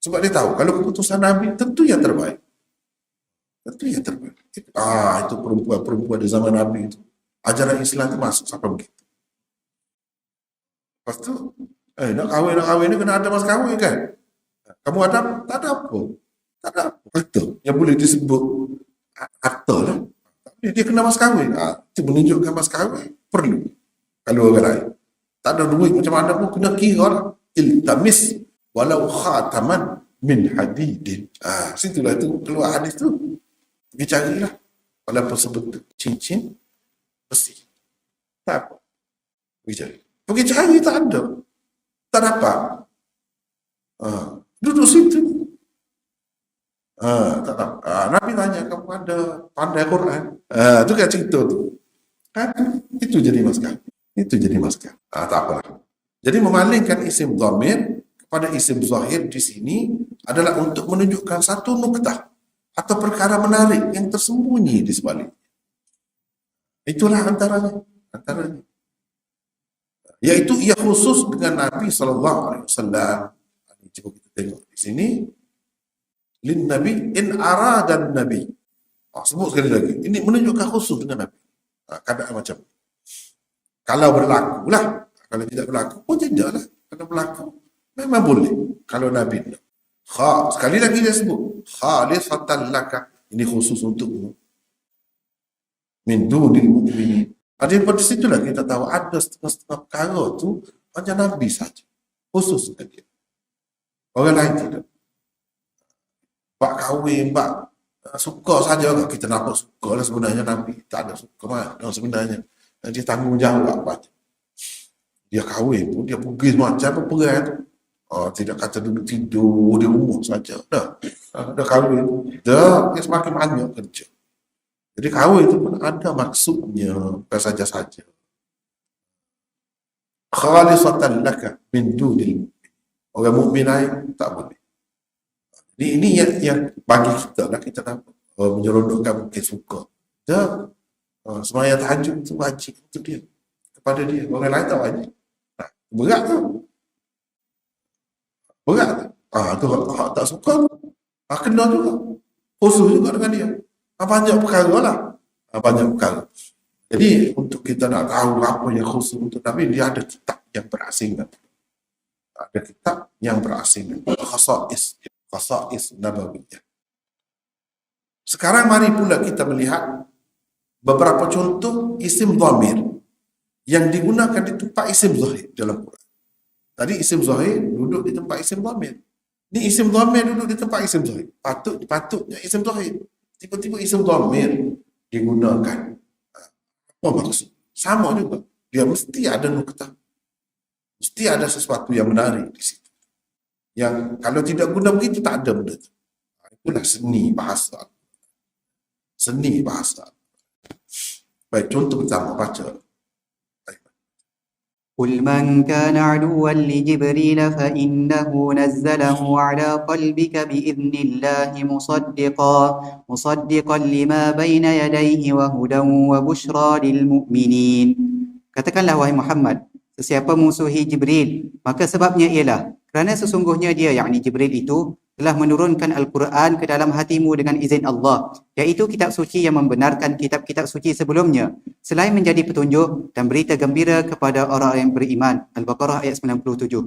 Sebab dia tahu kalau keputusan Nabi tentu yang terbaik. Itu perempuan-perempuan di zaman Nabi itu. Ajaran Islam itu masuk sampai begitu. Lepas tu, nak kahwin ni kena ada mas kahwin kan? Kamu ada? Tak ada apa. Harta yang boleh disebut harta lah. Dia kena mas kahwin. Itu menunjukkan mas kahwin perlu. Kalau orang lain. Tak ada duit macam mana pun kena kira lah. Iltamis walau khataman min hadidin. Situlah itu keluar hadis tu. Pergi carilah. Walaupun sebentuk cincin besi. Tak apa. Pergi cari tak ada. Tak dapat. Duduk situ. Tak dapat. Nabi tanya, kamu ada pandai Quran? Itu kan cerita tu. Itu jadi maskah. Tak apalah. Jadi memalingkan isim dhamir kepada isim zahir di sini adalah untuk menunjukkan satu nuktah atau perkara menarik yang tersembunyi di sebalik. Itulah antaranya. Yaitu ia khusus dengan Nabi SAW. Coba kita tengok di sini. Lin Nabi in aradan Nabi. Sebut sekali lagi. Ini menunjukkan khusus dengan Nabi. Keadaan macam ni. Kalau berlaku lah. Kalau tidak berlaku pun tidaklah. Kalau berlaku memang boleh. Kalau Nabi nak. Sekali lagi dia sebut. Khalisatan laka. Ini khusus untukmu. Min dunil mu'minin. Daripada situlah kita tahu ada setengah-setengah perkara tu macam Nabi saja. Khusus dengan dia. Orang lain tidak. Bak kahwin, bak suka saja kan. Kita nampak suka lah sebenarnya Nabi. Tak ada suka mana sebenarnya. Dia tanggungjawab apa. Dia kahwin pun, dia pergi macam apa perai tu. Tidak kata duduk tidur di rumah saja. Dah kahwin. Dia semakin banyak kerja. Jadi kahwin itu pun ada maksudnya. Bukan saja-saja. Khalisatan laka min dunil. Orang mukmin lain tak boleh. Jadi ini yang bagi kita lah, kita nak menyeronokkan mungkin suka. Dia sembahyang tahajud itu wajib untuk dia, kepada dia. Orang lain tak wajib. Berat tu. Berat tu. Tu hak tak suka tu. Kena juga. Khusus juga dengan dia. Banyak perkara lah. Banyak perkara. Jadi untuk kita nak tahu apa yang khusus untuk Nabi, dia ada kitab yang berasingan. Ada kitab yang berasingan. Khasa'is Nabawiyah. Sekarang mari pula kita melihat beberapa contoh isim dhamir yang digunakan di tempat isim zahir dalam Quran. Tadi isim zahir duduk di tempat isim dhamir. Ni isim dhamir duduk di tempat isim zahir. Patutnya isim zahir. Tiba-tiba isim dhamir digunakan. Apa maksud? Sama juga. Dia mesti ada nuktah. Mesti ada sesuatu yang menarik di situ. Yang kalau tidak guna begitu, tak ada benda itu. Itulah seni bahasa. Seni bahasa. Baik, contoh pertama, baca. قل من كان عدوا لجبريل فإنه نزله على قلبك بإذن الله مصدقا لما بين يديه وهدى وبشرى للمؤمنين. Katakanlah wahai Muhammad, sesiapa musuhi Jibril, maka sebabnya ialah kerana sesungguhnya dia, yakni Jibril itu, telah menurunkan Al-Quran ke dalam hatimu dengan izin Allah, iaitu kitab suci yang membenarkan kitab-kitab suci sebelumnya, selain menjadi petunjuk dan berita gembira kepada orang yang beriman. Al-Baqarah ayat 97.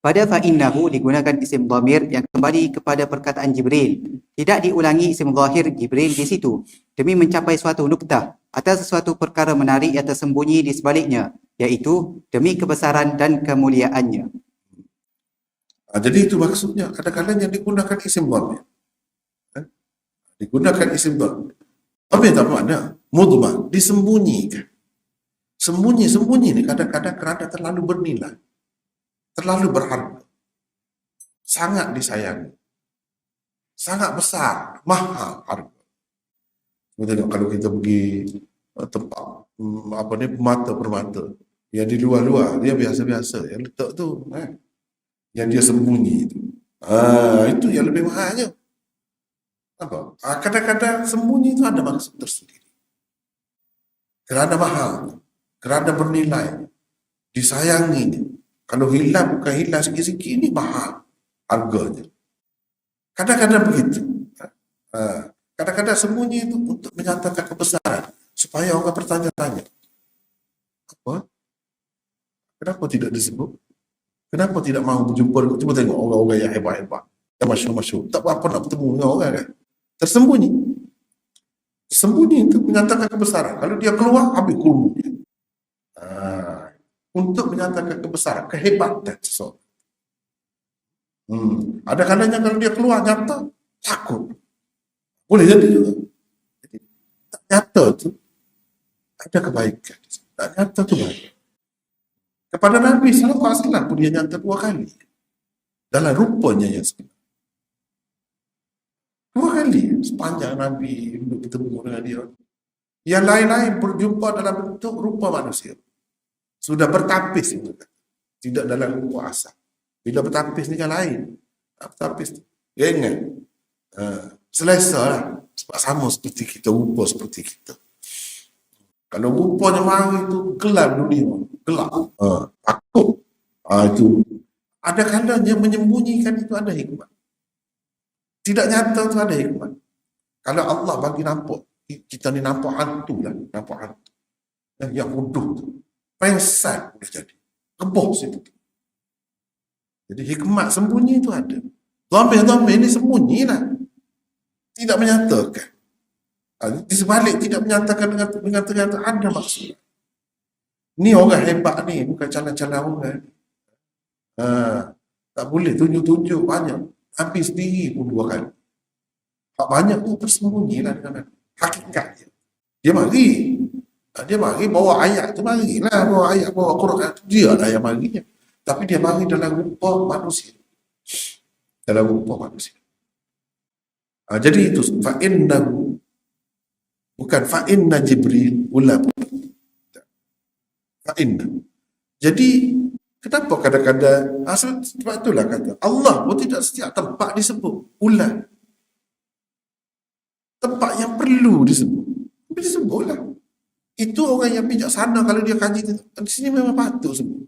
Pada fa'innahu digunakan isim dhamir yang kembali kepada perkataan Jibril. Tidak diulangi isim zahir Jibril di situ, demi mencapai suatu nuktah atau sesuatu perkara menarik yang tersembunyi di sebaliknya, iaitu demi kebesaran dan kemuliaannya. Jadi itu maksudnya. Kadang-kadang yang digunakan isim dhamir. Digunakan isim dhamir. Apa yang tak makna? Mudmar, disembunyikan. Sembunyi ni kadang-kadang kerana terlalu bernilai. Terlalu berharga. Sangat disayangi. Sangat besar. Mahal harga. Kita tengok kalau kita pergi tempat permata. Yang di luar-luar, dia biasa-biasa. Yang letak tu, yang dia sembunyi itu. Itu yang lebih mahalnya. Apa? Kadang-kadang sembunyi itu ada maksud tersendiri. Kerana mahal, kerana bernilai, disayangi. Kalau hilang, bukan hilang sikit-sikit, ini mahal harganya. Kadang-kadang begitu. Kadang-kadang sembunyi itu untuk menyatakan kebesaran, supaya orang bertanya-tanya. Apa? Kenapa tidak disebut? Kenapa tidak mahu berjumpa? Cuba tengok orang-orang yang hebat-hebat, yang masyhur-masyhur. Tak apa nak bertemu dengan orang kan? Tersembunyi. Tersembunyi untuk menyatakan kebesaran. Kalau dia keluar, habis kulmu dia. Untuk menyatakan kebesaran, kehebatan seseorang. Ada kalanya kalau dia keluar nyata, takut. Boleh jadi juga. Jadi, tak nyata tu ada kebaikan. Tak nyata tu baik. Kepada Nabi SAW pun dia nyata 2 kali. Dalam rupanya yang sebenar. 2 kali sepanjang Nabi duduk bertemu dengan dia. Yang lain-lain berjumpa dalam bentuk rupa manusia. Sudah bertapis. Tidak dalam rupa asal. Bila bertapis ni kan lain. Bertapis tu. Dia ingat. Selesa lah. Sebab sama seperti kita, rupa seperti kita. Kalau rupanya mari itu gelap dunia. Gelap. Takut. Itu. Ada kalanya menyembunyikan itu ada hikmah. Tidak nyata itu ada hikmah. Kalau Allah bagi nampak, kita ni nampak hantu lah. Nampak hantu. Yang bodoh tu. Pensan boleh jadi. Keboh situ. Jadi hikmat sembunyi itu ada. Dhamir ini sembunyi lah. Tidak menyatakan. Di sebalik tidak menyatakan dengan ada maksud. Ni orang hebat ni, bukan calon-calon orang. Tak boleh tunjuk-tunjuk banyak. Habis sendiri pun 2 kali. Hak banyak tu tersembunyi lah dengan hakikatnya. Dia mari bawa ayat tu, marilah bawa ayat, bawa Quran tu, dia lah yang marinya. Tapi dia mari dalam rupa manusia. Dalam rupa manusia. Jadi itu fa'innahu, bukan fa'inna Jibril ulam. Fa'inna. Jadi Kenapa kadang-kadang, sebab itulah kata, Allah pun tidak setiap tempat disebut ulang. Tempat yang perlu disebut, tapi disebutlah. Itu orang yang bijaksana kalau dia kaji di sini memang patut sebut.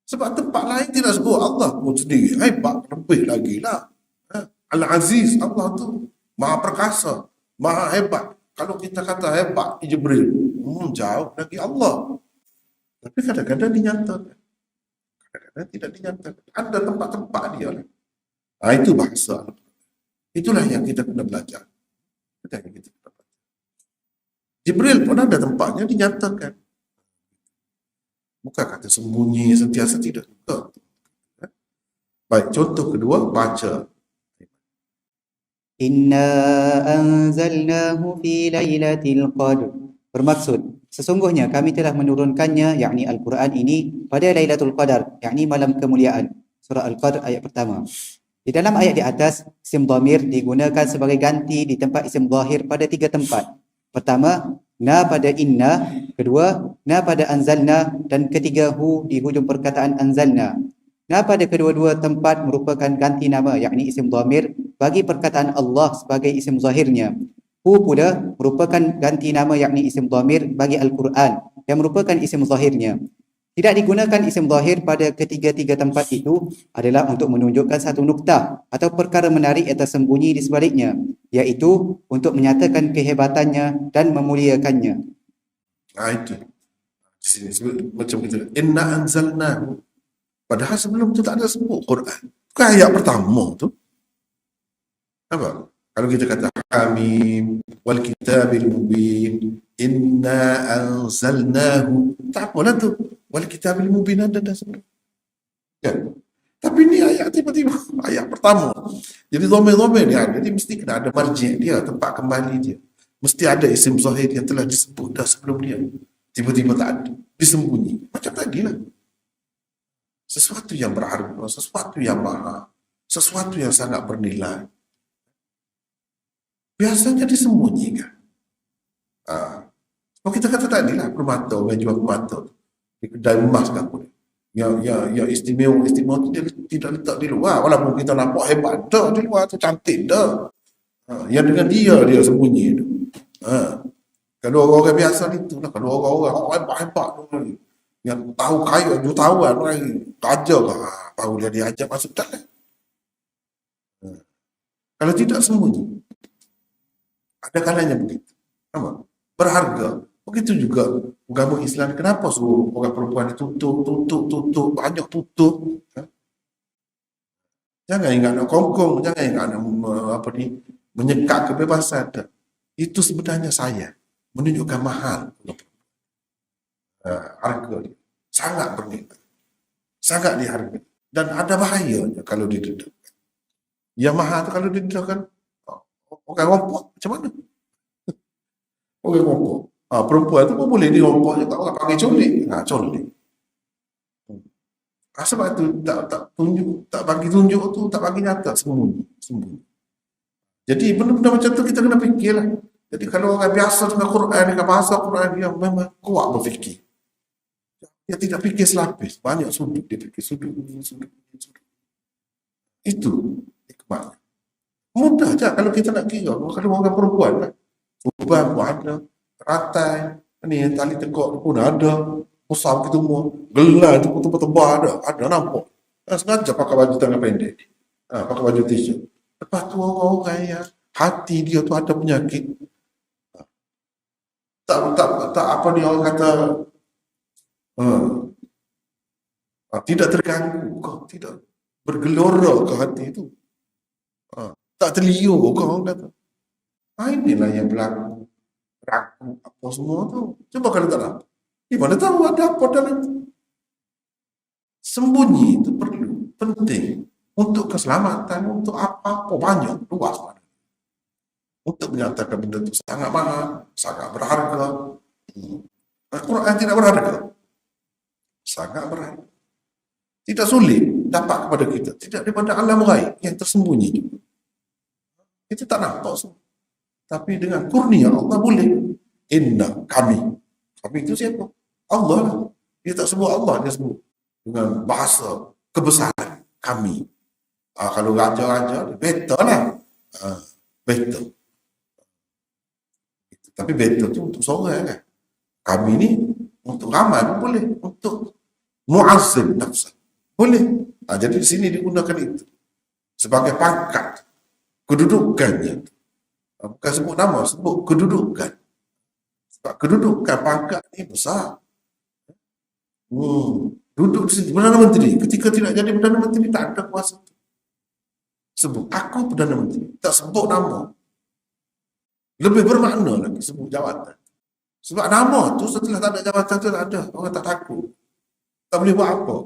Sebab tempat lain tidak sebut Allah pun sendiri. Hebat, lebih lagi lah. Al-Aziz, Allah tu Maha Perkasa, Maha Hebat. Kalau kita kata hebat, Jibril, jauh lagi Allah. Tapi kadang-kadang dinyatakan. Kadang-kadang tidak dinyatakan. Ada tempat-tempat dia lah. Itu bahasa. Itulah yang kita kena belajar. Itu yang kita kena belajar. Jibril pun ada tempatnya dinyatakan. Bukan kata sembunyi sentiasa, tidak. Baik, contoh kedua, baca. Inna anzalnahu fi lailatul qadr. Bermaksud, sesungguhnya kami telah menurunkannya, yakni Al-Quran ini pada Lailatul Qadar, yakni malam kemuliaan. Surah Al-Qadr ayat pertama. Di dalam ayat di atas, isim dhamir digunakan sebagai ganti di tempat isim zahir pada 3 tempat. Pertama, na pada inna, kedua, na pada anzalna, dan ketiga hu di hujung perkataan anzalna. Na pada kedua-dua tempat merupakan ganti nama, yakni isim dhamir bagi perkataan Allah sebagai isim zahirnya. Hu pula merupakan ganti nama, yakni isim dhamir bagi Al-Quran yang merupakan isim zahirnya. Tidak digunakan isim zahir pada ketiga-tiga tempat itu adalah untuk menunjukkan satu nuktah atau perkara menarik atau sembunyi di sebaliknya, iaitu untuk menyatakan kehebatannya dan memuliakannya. Itu. Di sini sebut macam kita. Inna anzalnahu. Padahal sebelum tu tak ada sebut Quran. Bukan ayat pertama tu. Apa? Kalau kita kata Hamim wal kitabil mubin inna anzalnahu, tak apalah tu. Wal kitabil mubin ada dah sebelum. Kan? Tapi ni ayat tiba-tiba ayat pertama. Jadi dhamir-dhamir dia ada, jadi mesti kena ada marji' dia, tempat kembali dia. Mesti ada isim zahir yang telah disebut dah sebelum dia. Tiba-tiba tak ada, disembunyi. Macam tadi lah. Sesuatu yang berharga, sesuatu yang mahal, sesuatu yang sangat bernilai, biasanya disembunyikan. Kalau kita kata tadi lah, permata, orang jual permata di kedai emas kan boleh. Yang istimewa tu dia tidak letak di luar, walaupun kita nampak hebat dah di luar tu, cantik dah. Yang dengan dia sembunyi tu. Kalau orang-orang biasa itu lah, kalau orang-orang hebat yang tahu kayu jutawan orang raja lah, baru dia diajak masuk dalam. Kalau tidak sembunyi, ada kalanya begitu. Apa? Berharga. Begitu juga agama Islam. Kenapa suruh orang perempuan tutup, banyak tutup? Jangan ingat nak kongkong, jangan ingat nak menyekat kebebasan. Itu sebenarnya saya menunjukkan mahal harga dia. Sangat bernilai. Sangat dihargai. Dan ada bahayanya kalau didedahkan. Yang mahal tu kalau didedahkan, orang rompok macam mana? Orang rompok. Perempuan tu pun boleh dirompok je, tak orang panggil colik. Colik. Sebab tu tak bagi tunjuk tu, tak bagi nyata, sembunyi. Jadi benda-benda macam tu kita kena fikirlah. Jadi kalau orang biasa dengan Quran, dengan bahasa Quran, dia memang kuat berfikir. Dia tidak fikir selapis. Banyak sudut dia fikir, sudut. Itu hikmahnya. Mudah je kalau kita nak kira. Kalau orang perempuan lah, ubah pun ada, ratai, ni tali tekuk pun ada, usam kita semua, gelar tu pun tebal-tebal ada nampak. Sengaja pakai baju tangan pendek, pakai baju t-shirt. Lepas tu orang-orang yang hati dia tu ada penyakit, tak apa dia orang kata, tidak terganggu, kau tidak bergelora ke hati itu, tak terliur kau orang kata. Inilah yang berlaku, ragu apa semua tu. Coba kalau tak nampak, gimana tahu ada apa dalam itu? Sembunyi itu perlu, penting untuk keselamatan, untuk apa-apa banyak, luas mana. Untuk menyatakan benda itu sangat mahal, sangat berharga. Al-Quran tidak berharga, sangat berharga. Tidak sulit dapat kepada kita, tidak daripada alam ghaib yang tersembunyi. Kita tak nampak semua. Tapi dengan kurnia Allah boleh. Inna kami itu siapa? Allah lah. Dia tak sebut Allah, dia sebut dengan bahasa kebesaran kami. Kalau raja-raja, better lah. Better. Tapi better tu untuk seorang kan. Kami ni untuk ramai pun boleh. Untuk mu'azzim nafsa. Boleh. Jadi di sini digunakan itu. Sebagai pangkat. Kedudukannya. Bukan sebut nama, sebut kedudukan. Sebab kedudukan pangkat ni besar. Duduk di sini, Perdana Menteri. Ketika tidak jadi Perdana Menteri, tak ada kuasa. Sebut, aku Perdana Menteri. Tak sebut nama. Lebih bermakna lagi sebut jawatan. Sebab nama tu setelah tak ada jawatan tu tak ada. Orang tak takut. Tak boleh buat apa.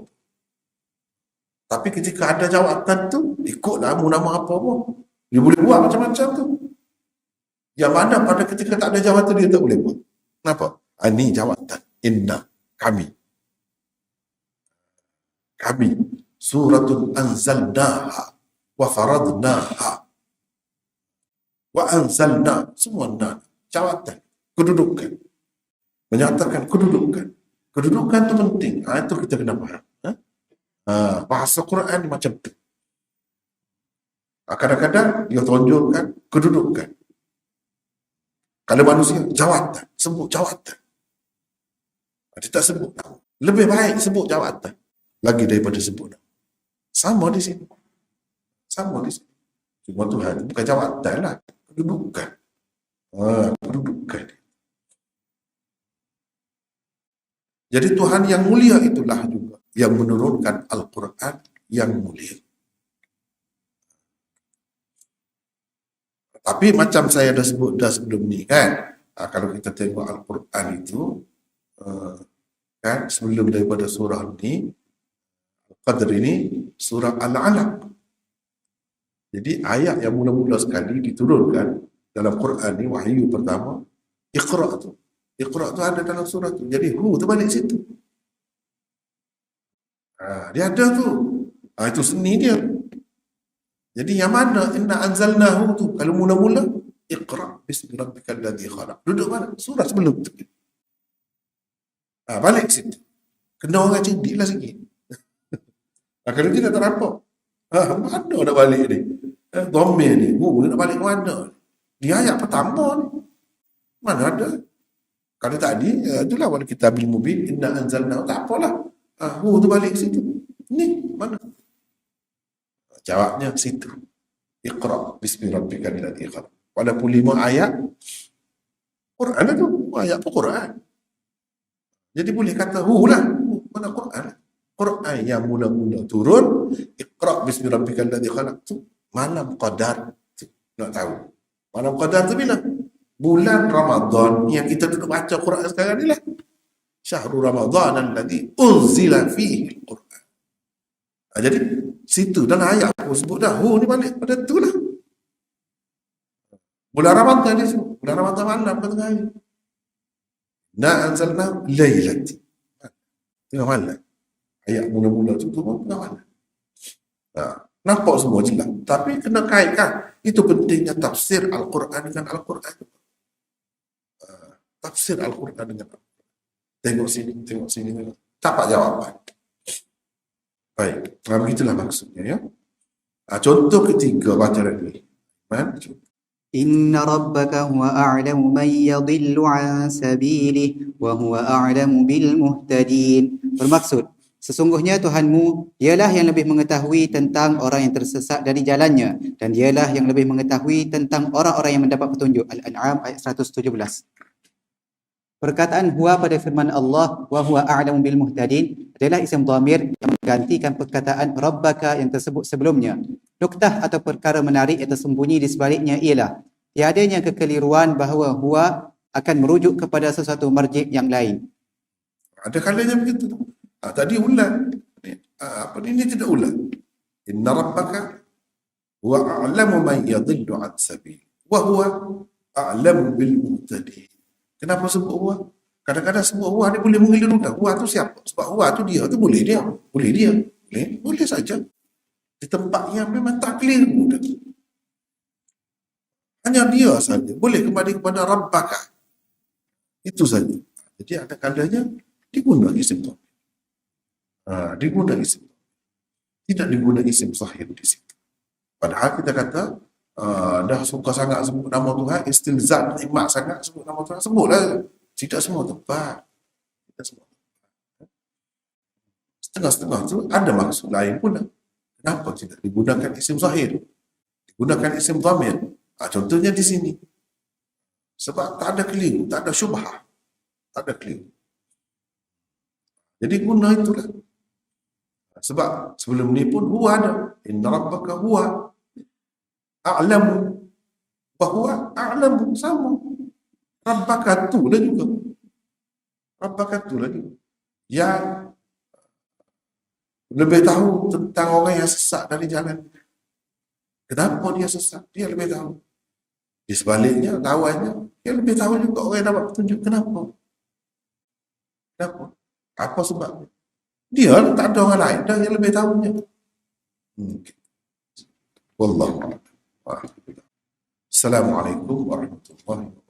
Tapi ketika ada jawatan tu, ikutlah nama apa pun. Dia boleh buat macam-macam tu. Yang mana pada ketika tak ada jawatan dia tak boleh buat. Kenapa? Ini jawatan. Inna. Kami. Kami. Suratun anzalnaha. Wa faradnaha. Wa anzalna. Semua na. Jawatan. Kedudukan. Menyatakan kedudukan. Kedudukan itu penting. Itu kita kena faham. Bahasa Quran macam tu. Kadang-kadang dia tunjukkan kedudukan. Kalau manusia, jawatan. Sebut jawatan. Dia tak sebut nama. Lebih baik sebut jawatan. Lagi daripada sebut nama. Sama di sini. Sama di sini. Cuma Tuhan bukan jawatan lah. Kedudukan. Kedudukan. Jadi Tuhan yang mulia itulah juga yang menurunkan Al-Quran yang mulia. Tapi macam saya dah sebut dah sebelum ni kan, kalau kita tengok Al-Quran itu, kan sebelum daripada surah ni, Al-Qadr ini, surah Al-Alaq. Jadi ayat yang mula-mula sekali diturunkan dalam Quran ni, wahyu pertama, Iqra' tu. Iqra' tu ada dalam surah tu. Jadi tu balik situ. Dia ada tu. Itu seni dia. Jadi yang mana inna anzalnahu tu? Kalau mula-mula, Iqra' bismi rabbikal ladzi khalaq. Duduk mana? Surah sebelum tu. Balik situ. Kena orang cerdik lah sikit. Kalau dia tak nampak. Mana nak balik ni? Domir ni. Dia nak balik mana? Di ayat pertama ni. Mana ada? Kalau tadi, itulah wal kitabil mubin, inna anzalnahu, tak apalah. Tu balik situ. Ni, mana? Jawabnya situ. Iqra' bismi rabbikal ladzi khalaq. Walaupun 5 ayat, Quran lah tu. Ayat pun Quran. Jadi boleh kata, lah. Mana Quran? Quran yang mula-mula turun, Iqra' bismi rabbikal ladzi khalaq tu, malam qadar. Nak tahu. Malam qadar tu bila? Bulan Ramadan yang kita duduk baca Quran sekarang ni lah. Syahrul Ramadan alladzi unzila fihi al-Quran. Jadi situ dalam ayat pun sebut dah, ni balik pada tu lah. Bulan Ramadan ni sebut. Bulan Ramadan malam ke tengah hari. Na anzalna lailati. Tengah malam. Ayat mula-mula tu pun tengah malam. Nampak semua jelas. Tapi kena kaitkan. Itu pentingnya tafsir Al-Quran dengan Al-Quran. Tafsir Al-Quran dengan Al-Quran. Tengok sini. Dapat jawapan. Baik. Begitulah maksudnya ya. Contoh ketiga baca lagi. Inna rabbaka huwa a'lamu man yadhillu an sabilihi wa huwa a'lamu bil muhtadin. Bermaksud, sesungguhnya Tuhanmu, dialah yang lebih mengetahui tentang orang yang tersesat dari jalannya, dan dialah yang lebih mengetahui tentang orang-orang yang mendapat petunjuk. Al-An'am ayat 117. Perkataan huwa pada firman Allah, wa huwa a'lamu bil muhtadin, adalah isim dhamir yang menggantikan perkataan rabbaka yang tersebut sebelumnya. Nuktah atau perkara menarik yang tersembunyi di sebaliknya ialah tiadanya kekeliruan bahawa huwa akan merujuk kepada sesuatu marji' yang lain. Ada kalanya begitu. Tadi ulang. Ini tidak ulang. Inna rabbaka huwa a'lamu man yadhillu an sabil wa huwa a'lamu bil muhtadin. Kenapa sebut huwa? Kadang-kadang sebut huwa ni boleh mengelirukan. Huwa tu siapa? Sebab huwa tu dia tu boleh dia. Boleh saja. Di tempat yang memang tak keliru dah. Hanya dia saja. Boleh kembali kepada rabbaka. Itu saja. Jadi ada kalanya digunakan isim tu. Diguna isim. Tidak diguna isim zahir di situ. Padahal kita kata dah suka sangat sebut nama Tuhan, istilzam, nikmat sangat sebut nama Tuhan, sebutlah. Tidak semua tempat. Tidak semua. Setengah-setengah tu ada maksud lain pula. Kenapa tidak digunakan isim zahir? Digunakan isim dhamir. Contohnya di sini. Sebab tak ada keliru, tak ada syubhah. Tak ada keliru. Jadi guna itulah. Sebab sebelum ni pun huwa ada. Inna rabbaka huwa a'lamu. Bahuwa a'lamu. Sama. Rabbaka tu lah juga. Rabbaka tu lah juga. Yang lebih tahu tentang orang yang sesat dari jalan. Kenapa dia sesat? Dia lebih tahu. Di sebaliknya, lawannya, dia lebih tahu juga orang yang dapat petunjuk. Kenapa? Kenapa? Apa sebabnya? Dia tak ada orang lain dah yang lebih tahunya. Wallahu a'lam. Assalamualaikum warahmatullahi wabarakatuh.